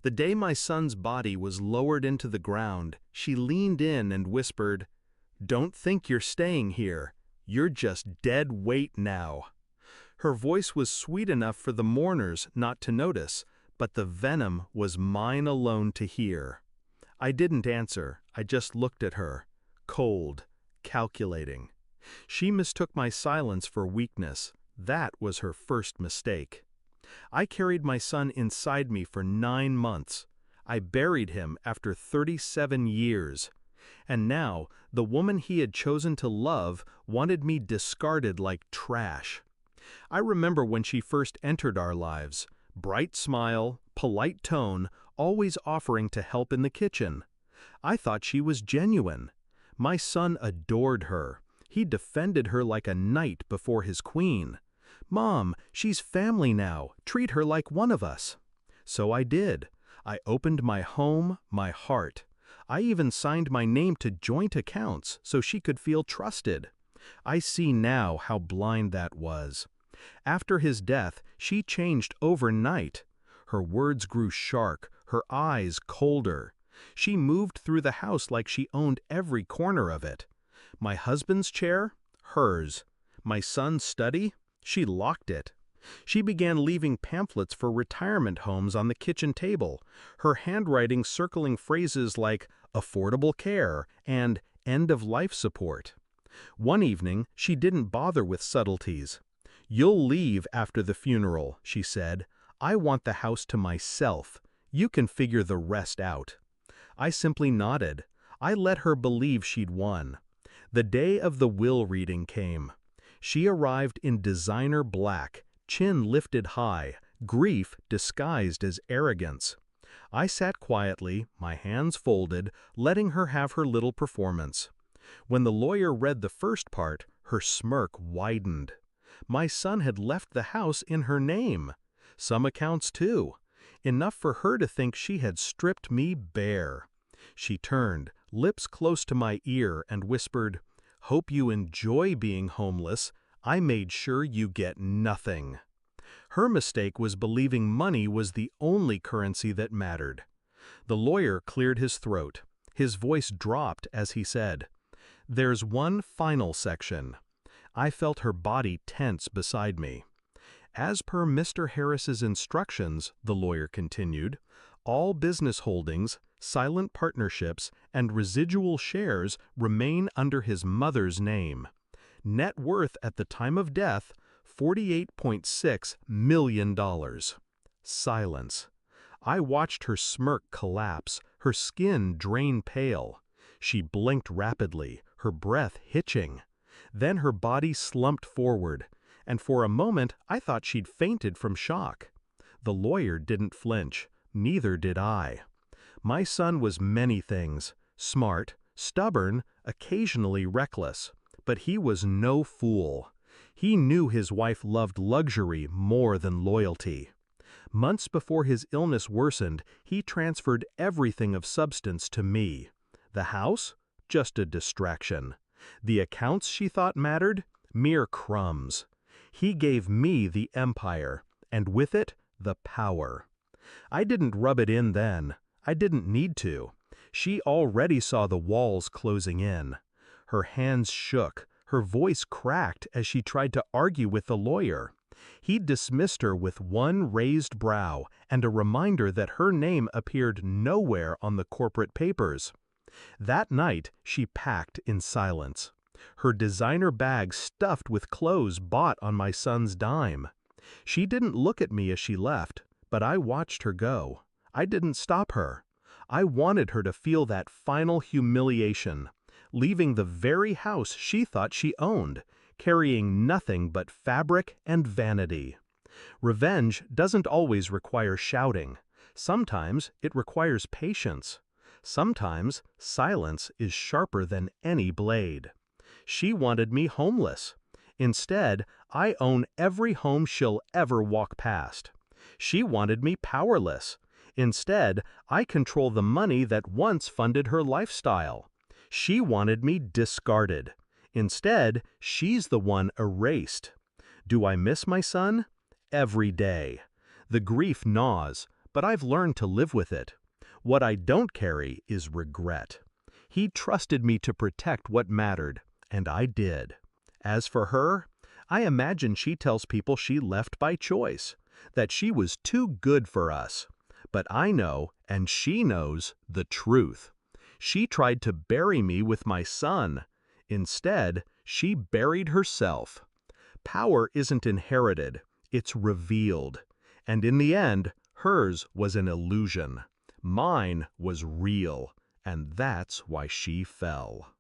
The day my son's body was lowered into the ground, she leaned in and whispered, "Don't think you're staying here. You're just dead weight now." Her voice was sweet enough for the mourners not to notice, but the venom was mine alone to hear. I didn't answer, I just looked at her, cold, calculating. She mistook my silence for weakness. That was her first mistake. I carried my son inside me for 9 months. I buried him after 37 years. And now, the woman he had chosen to love wanted me discarded like trash. I remember when she first entered our lives. Bright smile, polite tone, always offering to help in the kitchen. I thought she was genuine. My son adored her. He defended her like a knight before his queen. "Mom, she's family now. Treat her like one of us." So I did. I opened my home, my heart. I even signed my name to joint accounts so she could feel trusted. I see now how blind that was. After his death, she changed overnight. Her words grew sharp, her eyes colder. She moved through the house like she owned every corner of it. My husband's chair? Hers. My son's study? She locked it. She began leaving pamphlets for retirement homes on the kitchen table, her handwriting circling phrases like affordable care and end-of-life support. One evening, she didn't bother with subtleties. "You'll leave after the funeral," she said. "I want the house to myself. You can figure the rest out." I simply nodded. I let her believe she'd won. The day of the will reading came. She arrived in designer black, chin lifted high, grief disguised as arrogance. I sat quietly, my hands folded, letting her have her little performance. When the lawyer read the first part, her smirk widened. My son had left the house in her name. Some accounts too. Enough for her to think she had stripped me bare. She turned, lips close to my ear, and whispered, "Hope you enjoy being homeless. I made sure you get nothing." Her mistake was believing money was the only currency that mattered. The lawyer cleared his throat. His voice dropped as he said, "There's one final section." I felt her body tense beside me. "As per Mr. Harris's instructions," the lawyer continued, "all business holdings, silent partnerships, and residual shares remain under his mother's name. Net worth at the time of death, $48.6 million. Silence. I watched her smirk collapse, her skin drain pale. She blinked rapidly, her breath hitching. Then her body slumped forward, and for a moment I thought she'd fainted from shock. The lawyer didn't flinch, neither did I. My son was many things, smart, stubborn, occasionally reckless, but he was no fool. He knew his wife loved luxury more than loyalty. Months before his illness worsened, he transferred everything of substance to me. The house? Just a distraction. The accounts she thought mattered? Mere crumbs. He gave me the empire, and with it, the power. I didn't rub it in then. I didn't need to. She already saw the walls closing in. Her hands shook, her voice cracked as she tried to argue with the lawyer. He dismissed her with one raised brow and a reminder that her name appeared nowhere on the corporate papers. That night, she packed in silence. Her designer bag stuffed with clothes bought on my son's dime. She didn't look at me as she left, but I watched her go. I didn't stop her. I wanted her to feel that final humiliation, leaving the very house she thought she owned, carrying nothing but fabric and vanity. Revenge doesn't always require shouting. Sometimes it requires patience. Sometimes silence is sharper than any blade. She wanted me homeless. Instead, I own every home she'll ever walk past. She wanted me powerless. Instead, I control the money that once funded her lifestyle. She wanted me discarded. Instead, she's the one erased. Do I miss my son? Every day. The grief gnaws, but I've learned to live with it. What I don't carry is regret. He trusted me to protect what mattered, and I did. As for her, I imagine she tells people she left by choice, that she was too good for us. But I know, and she knows, the truth. She tried to bury me with my son. Instead, she buried herself. Power isn't inherited, it's revealed. And in the end, hers was an illusion. Mine was real, and that's why she fell.